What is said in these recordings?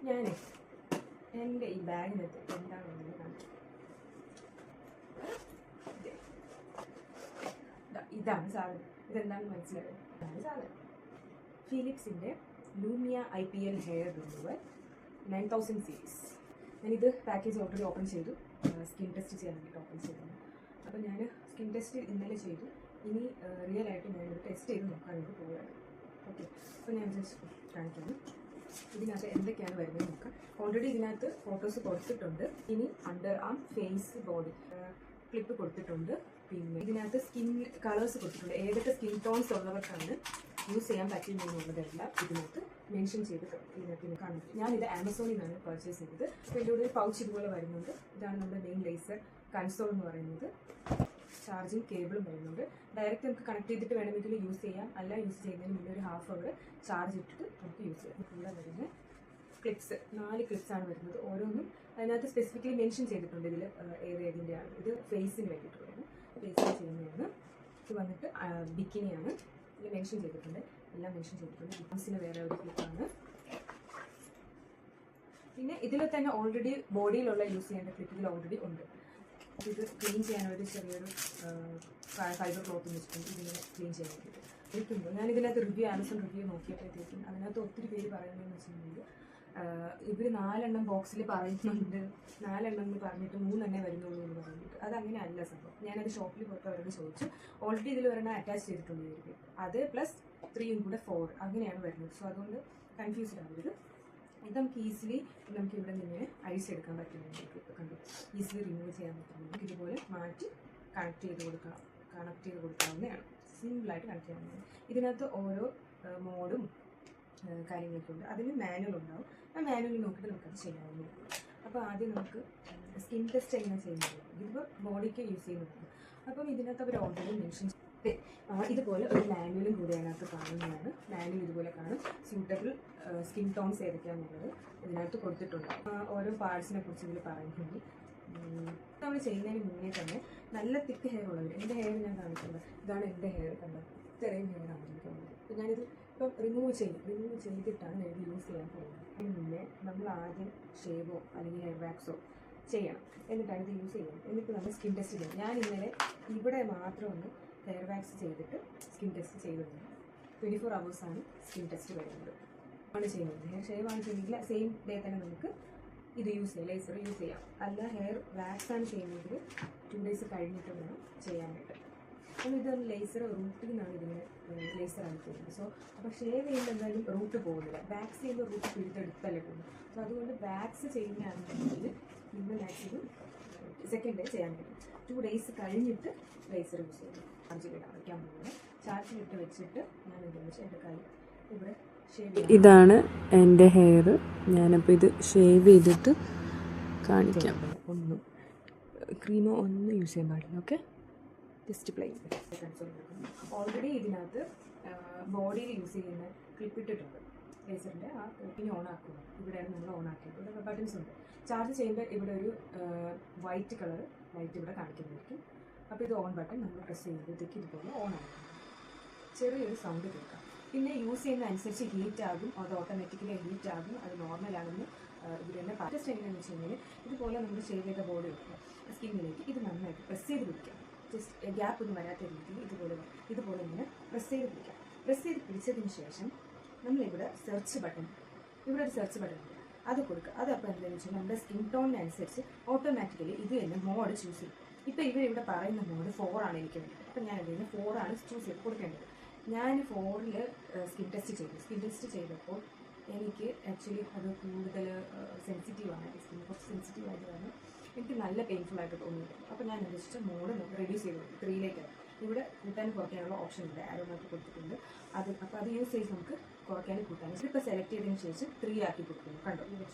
ഞാൻ എൻ്റെ ഈ ബാഗിനകത്ത് എന്താണെന്ന് കാണിച്ചു. ഇതാണ് സാധനം. ഇതെന്താണെന്ന് മനസ്സിലായത്? ഇതാണ് സാധനം. ഫിലിപ്സിൻ്റെ Lumea IPL hair remover 9000 series. ഞാനിത് പാക്കേജ് ഓൾറെഡി ഓപ്പൺ ചെയ്തു. സ്കിൻ ടെസ്റ്റ് ചെയ്യാൻ വേണ്ടിയിട്ട് ഓപ്പൺ ചെയ്തതാണ്. അപ്പോൾ ഞാൻ സ്കിൻ ടെസ്റ്റ് ഇന്നലെ ചെയ്തു. ഇനി റിയൽ ആയിട്ട് ഞാനിത് ടെസ്റ്റ് ചെയ്ത് നോക്കാൻ വേണ്ടി പോവുകയാണ്. ഓക്കെ, അപ്പോൾ ഞാൻ ജസ്റ്റ് കാണിക്കാം ഇതിനകത്ത് എന്തൊക്കെയാണ് വരുന്നത് നോക്കാം. ഓൾറെഡി ഇതിനകത്ത് ഫോട്ടോസ് കൊടുത്തിട്ടുണ്ട്. ഇനി under arm, face, body clip കൊടുത്തിട്ടുണ്ട്. പിന്നെ ഇതിനകത്ത് സ്കിൻ കളേഴ്സ് കൊടുത്തിട്ടുണ്ട്. ഏതൊക്കെ സ്കിൻ ടോൺസ് ഉള്ളവർക്കാണ് യൂസ് ചെയ്യാൻ പറ്റുന്നതെന്നുള്ളതെല്ലാം ഇതിനകത്ത് മെൻഷൻ ചെയ്തിട്ടുണ്ട്. ഇതിനകത്ത് കാണും. ഞാനിത് ആമസോണിൽ നിന്നാണ് പർച്ചേസ് ചെയ്തത്. അപ്പോൾ ഇതിലൂടെ ഒരു പൗച്ച് ഇതുപോലെ വരുന്നുണ്ട്. ഇതാണ് നമ്മുടെ മെയിൻ ലേസർ കൺസോൾ എന്ന് പറയുന്നത്. ചാർജിങ് കേബിളും വരുന്നുണ്ട്. ഡയറക്റ്റ് നമുക്ക് കണക്ട് ചെയ്തിട്ട് വേണമെങ്കിൽ യൂസ് ചെയ്യാം. അല്ല യൂസ് ചെയ്യുന്നതിന് മുന്നേ ഒരു ഹാഫ് അവർ ചാർജ് ഇട്ടിട്ട് നമുക്ക് യൂസ് ചെയ്യാം. ഇവിടെ വരുന്ന ക്ലിപ്സ് 4 ക്ലിപ്സാണ് വരുന്നത്. ഓരോന്നും അതിനകത്ത് സ്പെസിഫിക്കലി മെൻഷൻ ചെയ്തിട്ടുണ്ട്. ഇതിൽ ഏതിൻ്റെയാണ്. ഇത് ഫേസിന് വേണ്ടിയിട്ടുള്ളതാണ്. ഫേസിന് ചെയ്യുന്നതാണ്. ഇത് വന്നിട്ട് ബിക്കിനിയാണ്. ഇതിൽ മെൻഷൻ ചെയ്തിട്ടുണ്ട്. എല്ലാം മെൻഷൻ ചെയ്തിട്ടുണ്ട്. ബിക്കിൻസിന് വേറെ ഒരു ക്ലിപ്പാണ്. പിന്നെ ഇതിൽ തന്നെ ഓൾറെഡി ബോഡിയിലുള്ള യൂസ് ചെയ്യേണ്ട ക്ലിപ്പ് ഇതിൽ ഓൾറെഡി ഉണ്ട്. ഇത് ക്ലീൻ ചെയ്യാനൊരു ചെറിയൊരു ഫൈബർ ക്ലോത്ത് വെച്ചിട്ടുണ്ട്. ഇതിങ്ങനെ ക്ലീൻ ചെയ്യാൻ വേണ്ടിയിട്ട് ഇരിക്കുമ്പോൾ ഞാനിതിനകത്ത് ആമസോൺ റിവ്യൂ നോക്കിയപ്പോഴത്തേക്കും അതിനകത്ത് ഒത്തിരി പേര് പറയുന്നതെന്ന് വെച്ചിട്ടുണ്ടെങ്കിൽ ഇവർ 4 എണ്ണം ബോക്സിൽ പറയുന്നുണ്ട്. 4 എണ്ണം എന്ന് പറഞ്ഞിട്ട് 3 എണ്ണേ വരുന്നുള്ളൂ എന്ന് പറഞ്ഞിട്ട്. അതങ്ങനെ അല്ല സംഭവം. ഞാനത് ഷോപ്പിൽ പോയിട്ട് അവരോട് ചോദിച്ചു. ഓൾറെഡി ഇതിൽ ഒരെണ്ണം അറ്റാച്ച് ചെയ്തിട്ടുണ്ട്. അത് പ്ലസ് 3 കൂടെ 4 അങ്ങനെയാണ് വരുന്നത്. സോ അതുകൊണ്ട് കൺഫ്യൂസ്ഡ് ആവരുത്. ഇത് നമുക്ക് ഈസിലി നമുക്ക് ഇവിടെ നിന്ന് അഴിച്ചെടുക്കാൻ പറ്റുന്നുണ്ട്. കണ്ടു, ഈസിലി റിമൂവ് ചെയ്യാൻ പറ്റുന്നുണ്ട്. ഇതുപോലെ മാറ്റി കണക്ട് ചെയ്ത് കൊടുക്കാവുന്നതാണ്. സിമ്പിളായിട്ട് കണക്ട് ചെയ്യാവുന്നതാണ്. ഇതിനകത്ത് ഓരോ മോഡും കാര്യങ്ങളൊക്കെ ഉണ്ട്. അതിന് മാനുവൽ ഉണ്ടാവും. ആ മാനുവൽ നോക്കിയിട്ട് നമുക്കത് ചെയ്യാവുന്നതാണ്. അപ്പോൾ ആദ്യം നമുക്ക് സ്കിൻ ടെസ്റ്റ് എങ്ങനെ ചെയ്യുന്നത്, ഇതിപ്പോൾ ബോഡിക്ക് യൂസ് ചെയ്യുന്നതാണ്. അപ്പം ഇതിനകത്ത് അവർ ഓൾറെഡി മെൻഷൻ ഇതുപോലെ ഒരു മാനുവലും കൂടി അതിനകത്ത് കാണുന്നതാണ്. മാനുവൽ ഇതുപോലെ കാണും. സ്യൂട്ടബിൾ സ്കിൻ ടോൺസ് ഏതൊക്കെയാണെന്നുള്ളത് ഇതിനകത്ത് കൊടുത്തിട്ടുണ്ട്. ഓരോ പാർട്സിനെ കുറിച്ച് ഇതിൽ പറയുന്നുണ്ട്. നമ്മൾ ചെയ്യുന്നതിന് മുന്നേ തന്നെ നല്ല തിക്ക് ഹെയർ ഉള്ളവർ, എൻ്റെ ഹെയർ ഞാൻ കാണിക്കുന്നത് ഇതാണ്. എൻ്റെ ഹെയർ കണ്ടത് ഇത്രയും ഹെയർ ആണ് എനിക്ക് തോന്നുന്നത്. അപ്പോൾ ഞാനിത് ഇപ്പം റിമൂവ് ചെയ്തിട്ടാണ് ഞാൻ ഇത് യൂസ് ചെയ്യാൻ പോകുന്നത്. അതിന് മുന്നേ നമ്മൾ ആദ്യം ഷേവോ അല്ലെങ്കിൽ ഹെയർ വാക്സോ ചെയ്യണം. എന്നിട്ടാണ് ഇത് യൂസ് ചെയ്യുന്നത്. എന്നിട്ട് നമ്മൾ സ്കിൻ ടെസ്റ്റ് ചെയ്യണം. ഞാൻ ഇന്നലെ ഇവിടെ മാത്രം ഒന്ന് ഹെയർ വാക്സ് ചെയ്തിട്ട് സ്കിൻ ടെസ്റ്റ് ചെയ്തിട്ടുണ്ട്. 24 hours സ്കിൻ ടെസ്റ്റ് വരുന്നത് ആണ് ചെയ്യുന്നത്. ഹെയർ ഷേവ് ആണ് ചെയ്യുന്നെങ്കിൽ സെയിം ഡേ തന്നെ നമുക്ക് ഇത് യൂസ് ചെയ്യാം, ലേസർ യൂസ് ചെയ്യാം. അല്ല ഹെയർ വാക്സ് ആണ് ചെയ്യുന്നതെങ്കിൽ 2 days കഴിഞ്ഞിട്ട് വേണം ചെയ്യാനായിട്ട്. അപ്പോൾ ഇത് ലേസർ റൂട്ടിൽ നിന്നാണ് ഇതിന് ലേസറാണ് ചെയ്യുന്നത്. സോ അപ്പോൾ ഷേവ് ചെയ്യുമ്പോൾ എന്തായാലും റൂട്ട് പോകുന്നില്ല. വാക്സ് ചെയ്യുമ്പോൾ റൂട്ട് പിടിച്ചെടുത്തല്ലേ പോകുന്നത്. അപ്പോൾ അതുകൊണ്ട് വാക്സ് ചെയ്യുന്നതാണെന്നുണ്ടെങ്കിൽ ഇന്ന് മാക്സിമം സെക്കൻഡ് ഡേ ചെയ്യാൻ പറ്റും. 2 days കഴിഞ്ഞിട്ട് ലേസർ യൂസ് ചെയ്യും. ചാർജിലിടാൻ വയ്ക്കാൻ പോകുന്നത്. ചാർജിലിട്ട് വെച്ചിട്ട് ഞാൻ എന്താണെന്ന് വെച്ചാൽ എൻ്റെ കൈ ഇവിടെ ഷേവ്. ഇതാണ് എൻ്റെ ഹെയർ. ഞാനപ്പോൾ ഇത് ഷേവ് ചെയ്തിട്ട് കാണിക്കാം. ഒന്നും ക്രീമോ ഒന്നും യൂസ് ചെയ്യാൻ പാടില്ല. Okay, just plain. ഓൾറെഡി ഇതിനകത്ത് ബോഡിയിൽ യൂസ് ചെയ്യുന്ന ക്ലിപ്പ് ഇട്ടിട്ടുണ്ട്. ലേസറിൻ്റെ ആ ക്ലിപ്പിനെ ഓൺ ആക്കുക. ഇവിടെയാണ് നമ്മൾ ഓൺ ആക്കിയത്. ഇവിടെ ബട്ടൺസ് ഉണ്ട്. ചാർജ് ചെയ്യുമ്പോൾ ഇവിടെ ഒരു വൈറ്റ് കളർ ലൈറ്റ് ഇവിടെ കാണിക്കുന്നതായിരിക്കും. അപ്പോൾ ഇത് ഓൺ ബട്ടൺ നമ്മൾ പ്രസ് ചെയ്യുമ്പോഴത്തേക്ക് ഇതുപോലെ ഓൺ ആക്കും. ചെറിയൊരു സൗണ്ട് കേൾക്കാം. പിന്നെ യൂസ് ചെയ്യുന്ന അനുസരിച്ച് ഹീറ്റ് ആകും. അത് ഓട്ടോമാറ്റിക്കലി ഹീറ്റ് ആകും. അത് നോർമലാണെന്ന് ഇവർ തന്നെ ടെസ്റ്റ് എങ്ങനെയാണെന്ന് വെച്ച് കഴിഞ്ഞാൽ ഇതുപോലെ നമ്മൾ ഷേവ് ചെയ്ത ബോഡി വെക്കുക. സ്കിന്നിലേക്ക് ഇത് നന്നായിട്ട് പ്രസ് ചെയ്ത് പിടിക്കാം. ജസ്റ്റ് ഗ്യാപ്പ് ഒന്നും വരാത്ത രീതിയിൽ ഇതുപോലെ ഇങ്ങനെ പ്രസ് ചെയ്ത് പിടിക്കാം. പ്രസ് ചെയ്ത് പിടിച്ചതിന് ശേഷം നമ്മളിവിടെ സെർച്ച് ബട്ടൺ, ഇവിടെ ഒരു സെർച്ച് ബട്ടൺ ഉണ്ട്, അത് കൊടുക്കുക. അതപ്പോൾ എന്താണെന്ന് വെച്ചാൽ നമ്മുടെ സ്കിൻ ടോണിനനുസരിച്ച് ഓട്ടോമാറ്റിക്കലി ഇത് തന്നെ മോഡ് ചൂസ് ചെയ്യും. ഇപ്പോൾ ഇവരിവിടെ പറയുന്ന മോഡ് 4 ആണ് എനിക്ക് വേണ്ടത്. അപ്പോൾ ഞാൻ എന്ത് ചെയ്യുന്നത് 4 ആണ് ചൂസ് ചെയ്ത് കൊടുക്കേണ്ടത്. ഞാൻ 4ൽ സ്കിൻ ടെസ്റ്റ് ചെയ്തപ്പോൾ എനിക്ക് ആക്ച്വലി അത് കൂടുതൽ സെൻസിറ്റീവാണ്. സ്കിൻ കുറച്ച് സെൻസിറ്റീവ് ആയത് കാരണം എനിക്ക് നല്ല പെയിൻഫുൾ ആയിട്ട് തോന്നിയിട്ടുണ്ട്. അപ്പോൾ ഞാൻ ഉദ്ദേശിച്ച മോഡ് റെഡ്യൂസ് ചെയ്തു 3ലേക്കാണ്. ഇവിടെ കൂട്ടാനും കുറയ്ക്കാനുള്ള ഓപ്ഷൻ ഉണ്ട്. ആരോമാക്കി കൊടുത്തിട്ടുണ്ട്. അപ്പോൾ അത് യൂസ് ചെയ്ത് നമുക്ക് കുറയ്ക്കാനും കൂട്ടാനും. ഇതിപ്പോൾ സെലക്ട് ചെയ്തതിന് ശേഷം 3 ആക്കി കൊടുക്കുന്നു. കണ്ടോ,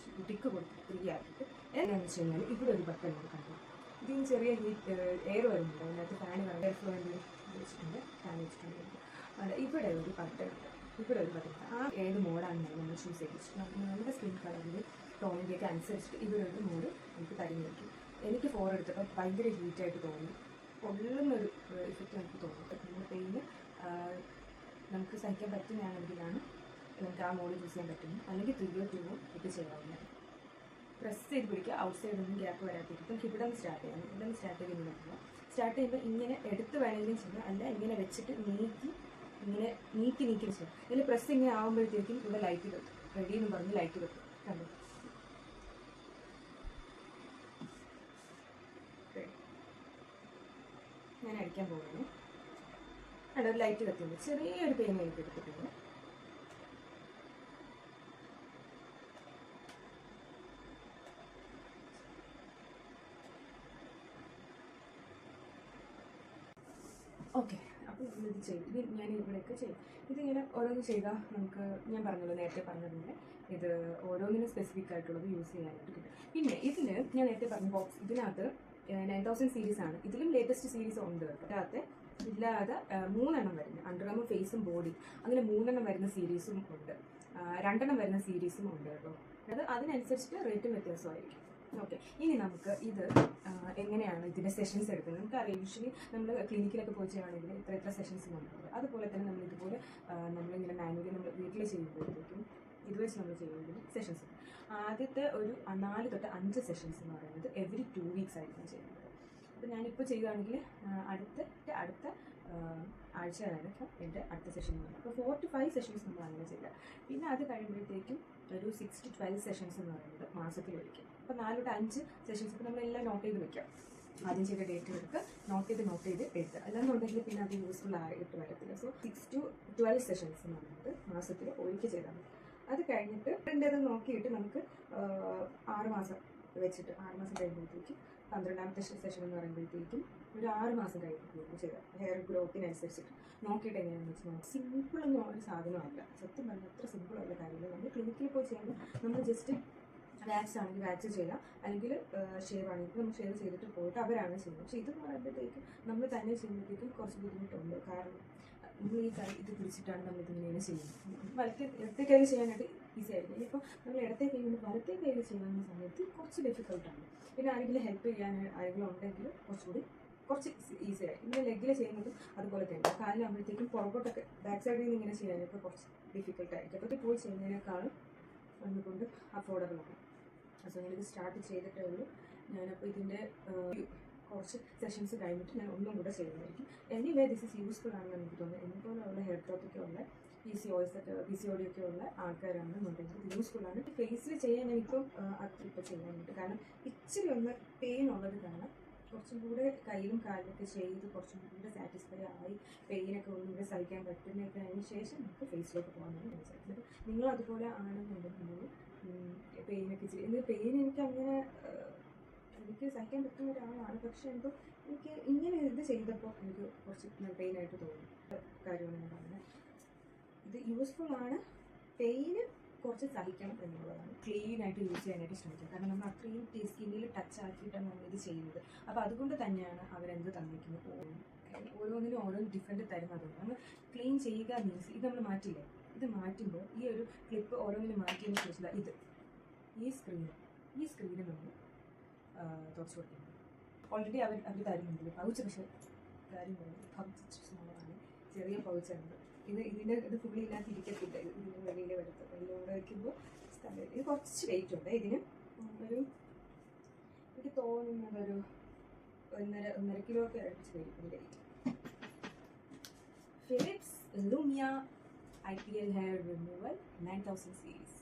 ടിക്ക് കൊടുത്ത് 3 ആക്കിയിട്ട് എന്താണെന്ന് വെച്ച് കഴിഞ്ഞാൽ ഇവിടെ ഒരു ബട്ടൺ ഉണ്ട്. കണ്ടോ, ഇതിന് ചെറിയ എയർ വരുന്നുണ്ട്. അതിനകത്ത് ഫാൻ എയർ ഫ്ലോ വേണ്ടി വെച്ചിട്ടുണ്ട്. ഫാൻ വെച്ചിട്ടുണ്ട്. ഇവിടെ ഒരു ബട്ടൺ ഉണ്ട്. ആ ഏത് മോഡാണെന്നാണ് നമ്മൾ ചൂസ് ചെയ്തിട്ട് നമ്മുടെ സ്കിൻ കളറിൽ ടോണിൻ്റെയൊക്കെ അനുസരിച്ചിട്ട് ഇവിടെ ഒരു മോഡ് നമുക്ക് തരുന്നതായിരിക്കും. എനിക്ക് 4 എടുത്തപ്പോൾ ഭയങ്കര ഹീറ്റായിട്ട് തോന്നി. പൊള്ളുന്നൊരു ഇഫക്റ്റ് നമുക്ക് തോന്നും. നമ്മുടെ പെയിന് നമുക്ക് സഹിക്കാൻ പറ്റുന്നതാണെങ്കിലാണ് നമുക്ക് ആ മോഡ് യൂസ് ചെയ്യാൻ പറ്റുന്നു. അല്ലെങ്കിൽ 3 or 2 ഇത് ചെയ്യാവുന്നത്. പ്രസ് ചെയ്ത് പിടിക്കുക, ഔട്ട് സൈഡൊന്നും ഗ്യാപ്പ് വരാതിരിക്കും. ഇവിടെ നിന്ന് സ്റ്റാർട്ട് ചെയ്യണം. ഇവിടെ നിന്ന് സ്റ്റാർട്ട് ചെയ്ത് ഇങ്ങനെ വെക്കുക. സ്റ്റാർട്ട് ചെയ്യുമ്പോൾ ഇങ്ങനെ എടുത്ത് വേണമെങ്കിലും ചെയ്യുക, അല്ല ഇങ്ങനെ വെച്ചിട്ട് ഇങ്ങനെ നീക്കി വെക്കുക. ഇതിൽ പ്രസ് ഇങ്ങനെ ആകുമ്പോഴത്തേക്കും ഇവിടെ ലൈറ്റ് വെക്കും. റെഡി എന്ന് പറഞ്ഞ് ലൈറ്റ് വെക്കും. കണ്ടു? ഞാൻ അടിക്കാൻ പോകുന്നു. അവിടെ ഒരു ലൈറ്റ് കത്തുണ്ട്. ചെറിയൊരു പെയിൻ എനിക്ക് എടുത്തിട്ടുണ്ട്. ഓക്കെ, അപ്പോൾ ഇത് ചെയ്യും. ഇത് ഞാൻ ഇവിടെയൊക്കെ ചെയ്യും. ഇതിങ്ങനെ ഓരോന്ന് ചെയ്താൽ നമുക്ക്, ഞാൻ പറഞ്ഞല്ലോ നേരത്തെ പറഞ്ഞതുപോലെ, ഇത് ഓരോന്നിനും സ്പെസിഫിക് ആയിട്ടുള്ളത് യൂസ് ചെയ്യാനായിട്ട് കിട്ടും. പിന്നെ ഇതിൽ ഞാൻ നേരത്തെ പറഞ്ഞ ബോക്സ്, ഇതിനകത്ത് 9000 സീരീസ് ആണ്. ഇതിലും ലേറ്റസ്റ്റ് സീരീസ് ഉണ്ട് കേട്ടോ. അതിനകത്ത് ഇല്ലാതെ 3 എണ്ണം വരുന്നത്, അണ്ടർആം, ഫേസും ബോഡി, അങ്ങനെ 3 എണ്ണം വരുന്ന സീരീസും ഉണ്ട്, 2 എണ്ണം വരുന്ന സീരീസും ഉണ്ട് കേട്ടോ. അതിനനുസരിച്ചിട്ട് റേറ്റും വ്യത്യാസമായിരിക്കും. ഓക്കെ, ഇനി നമുക്ക് ഇത് എങ്ങനെയാണ് ഇതിൻ്റെ സെഷൻസ് എടുക്കുന്നത് നമുക്കറിയാം. യൂഷ്വലി നമ്മൾ ക്ലിനിക്കിലൊക്കെ പോയി ചെയ്യുകയാണെങ്കിൽ ഇത്ര സെഷൻസ് നമുക്ക്, അതുപോലെ തന്നെ നമ്മൾ ഇതുപോലെ നമ്മളിങ്ങനെ മാനുവലി നമ്മൾ വീട്ടിൽ ചെയ്യുമ്പോഴത്തേക്കും ഇത് വെച്ച് നമ്മൾ ചെയ്യുമ്പോൾ സെഷൻസ് ഉണ്ട്. ആദ്യത്തെ ഒരു 4 തൊട്ട് 5 സെഷൻസ് എന്ന് പറയുന്നത് എവറി 2 വീക്സ് ആയിരിക്കും ചെയ്യുന്നത്. അപ്പോൾ ഞാനിപ്പോൾ ചെയ്യുകയാണെങ്കിൽ അടുത്ത ആഴ്ചയായിരിക്കും എൻ്റെ അടുത്ത സെഷൻ എന്ന് പറയുന്നത്. അപ്പോൾ 4 to 5 സെഷൻസ് നമ്മൾ അങ്ങനെ ചെയ്യുക. പിന്നെ അത് കഴിയുമ്പോഴത്തേക്കും ഒരു 6 to 12 സെഷൻസ് എന്ന് പറയുന്നത് മാസത്തിലൊരിക്കും. അപ്പോൾ 4 to 5 സെഷൻസ് ഇപ്പോൾ നമ്മളെല്ലാം നോട്ട് ചെയ്ത് വെക്കാം. ആദ്യം ചെയ്ത ഡേറ്റ് എടുക്കുക, നോട്ട് ചെയ്ത് എഴുതുക. അല്ലാന്നുണ്ടെങ്കിൽ പിന്നെ അത് യൂസ്ഫുൾ ആയിട്ട് വരത്തില്ല. സോ 6 to 12 സെഷൻസ് എന്ന് പറയുന്നത് മാസത്തിൽ ഒരിക്കൽ ചെയ്താൽ മതി. അത് കഴിഞ്ഞിട്ട് അത് നോക്കിയിട്ട് നമുക്ക് 6 മാസം വെച്ചിട്ട് 6 മാസം കഴിയുമ്പോഴത്തേക്കും 12ാമത്തെ സെഷൻ എന്ന് പറയുമ്പോഴത്തേക്കും ഒരു 6 മാസം കഴിയുമ്പോഴത്തേക്കും ചെയ്താൽ ഹെയർ ഗ്രോത്തിനനുസരിച്ചിട്ട് നോക്കിയിട്ട് എങ്ങനെയാണെന്ന് വെച്ചാൽ സിമ്പിളൊന്നും ഒരു സാധനമല്ല. സത്യം പറഞ്ഞാൽ അത്ര സിമ്പിളുള്ള കാര്യമില്ല. നമ്മൾ ക്ലിനിക്കിൽ പോയി ചെയ്യുമ്പോൾ നമ്മൾ ജസ്റ്റ് വാക്സ് ആണെങ്കിൽ വാക്സ് ചെയ്യാം, അല്ലെങ്കിൽ ഷേവ് ആണെങ്കിൽ നമ്മൾ ഷേവ് ചെയ്തിട്ട് പോയിട്ട് അവരാണ് ചെയ്യുന്നത്. പക്ഷേ ഇതെന്ന് പറയുമ്പോഴത്തേക്കും നമ്മൾ തന്നെ ചെയ്യുമ്പോഴത്തേക്കും കുറച്ച് ബുദ്ധിമുട്ടുണ്ട്. കാരണം നമ്മൾ ഈ കൈ ഇത് പിടിച്ചിട്ടാണ് നമ്മൾ ഇതിങ്ങനെ ചെയ്യുന്നത്. ഇടത്തെ കയ്യിൽ ചെയ്യാനായിട്ട് ഈസി ആയിരിക്കും. ഇപ്പോൾ നമ്മൾ ഇടത്തെ കൈ കൊണ്ട് വലത്തെ കയ്യിൽ ചെയ്യാവുന്ന സമയത്ത് കുറച്ച് ഡിഫിക്കൽട്ടാണ്. പിന്നെ ആരെങ്കിലും ഹെൽപ്പ് ചെയ്യാൻ ആരെങ്കിലും ഉണ്ടെങ്കിൽ കുറച്ച് ഈസി ആയി. പിന്നെ ലെഗിൽ ചെയ്യുന്നതും അതുപോലെ തന്നെ കാലിലാകുമ്പോഴത്തേക്കും പുറകോട്ടൊക്കെ ബാക്ക് സൈഡിൽ നിന്ന് ഇങ്ങനെ ചെയ്യാനൊക്കെ കുറച്ച് ഡിഫിക്കൽട്ടായിരിക്കും. അപ്പോൾ പോയി ചെയ്യുന്നതിനേക്കാളും അതുകൊണ്ട് അഫോർഡബിൾ ആണ്. സോ ഞാനിത് സ്റ്റാർട്ട് ചെയ്തിട്ടേ ഉള്ളൂ. ഞാനപ്പോൾ ഇതിൻ്റെ കുറച്ച് സെഷൻസ് കഴിഞ്ഞിട്ട് ഞാൻ ഒന്നും കൂടെ ചെയ്യുന്നതായിരിക്കും. എനിവേ ദിസ് ഇസ് യൂസ്ഫുൾ ആണെന്ന് എനിക്ക് തോന്നുന്നു. എന്നെപ്പോലുള്ള ഹെയർ ഗ്രോത്തൊക്കെ ഉള്ള PCOD ഒക്കെ ഉള്ള ആൾക്കാരാണെന്നുണ്ടെങ്കിൽ ഇത് യൂസ്ഫുൾ ആണ്. ഫേസിൽ ചെയ്യാൻ എനിക്കും ഇപ്പോൾ ചെയ്യാനായിട്ട്, കാരണം ഇച്ചിരി ഒന്ന് പെയിൻ ഉള്ളത് കാരണം കുറച്ചും കൂടെ കയ്യിലും കാലിലൊക്കെ ചെയ്ത് കുറച്ചും കൂടെ സാറ്റിസ്ഫൈ ആയി പെയിനൊക്കെ ഒന്നും കൂടെ സഹിക്കാൻ പറ്റുന്നൊക്കെ അതിന് ശേഷം നമുക്ക് ഫേസിലേക്ക് പോകാനാണ് വിചാരിക്കുന്നത്. നിങ്ങൾ അതുപോലെ ആണെന്നുണ്ടെങ്കിൽ പെയിനൊക്കെ ചെയ്ത് പെയിൻ എനിക്ക് സഹിക്കാൻ പറ്റുന്ന ഒരാളാണ്. പക്ഷേ എന്തോ എനിക്ക് ഇങ്ങനെ ഇത് ചെയ്തപ്പോൾ എനിക്ക് കുറച്ച് പെയിനായിട്ട് തോന്നി. കാര്യമാണ് ഞാൻ പറഞ്ഞത്. ഇത് യൂസ്ഫുൾ ആണ്. പെയിന് കുറച്ച് സഹിക്കണം എന്നുള്ളതാണ്. ക്ലീനായിട്ട് യൂസ് ചെയ്യാനായിട്ട് ശ്രമിക്കുക. കാരണം നമ്മൾ അത്രയും സ്കിന്നിൽ ടച്ച് ആക്കിയിട്ടാണ് നമ്മളിത് ചെയ്യുന്നത്. അപ്പോൾ അതുകൊണ്ട് തന്നെയാണ് അവരെന്ത് തന്നിരിക്കുന്നത്. ഓരോന്നിനും ഓരോ ഡിഫറെൻറ്റ് തരുന്നതുകൊണ്ട് നമ്മൾ ക്ലീൻ ചെയ്യുക മീൻസ് ഇത് നമ്മൾ മാറ്റില്ലേ. ഇത് മാറ്റുമ്പോൾ ഈ ഒരു ക്ലിപ്പ് ഓരോന്നിനും മാറ്റിയതിന് ശേഷം ഈ സ്ക്രീന് നമ്മൾ തുറച്ചു കൊടുക്കുന്നത്. ഓൾറെഡി അവർ തരുന്നുണ്ട് പൗച്ച്. പക്ഷേ കാര്യം പറയുന്നത് പൗച്ച് സ്മോളാണ്, ചെറിയ പൗച്ചാണ്. ഇത് ഫുള്ളി ഇതിനകത്ത് ഇരിക്കത്തില്ല. ഇതിന് വെളിയിൽ വരുന്നത് വെള്ളിലൂടെ വയ്ക്കുമ്പോൾ ഇത് കുറച്ച് വെയിറ്റ് ഉണ്ട്. ഇതിന് എനിക്ക് തോന്നുന്നത് ഒരു 1.5 കിലോ ഒക്കെ അടുപ്പിച്ച് വരും ഇതിൻ്റെ വെയിറ്റ്. Philips Lumea IPL hair removal 9000 series.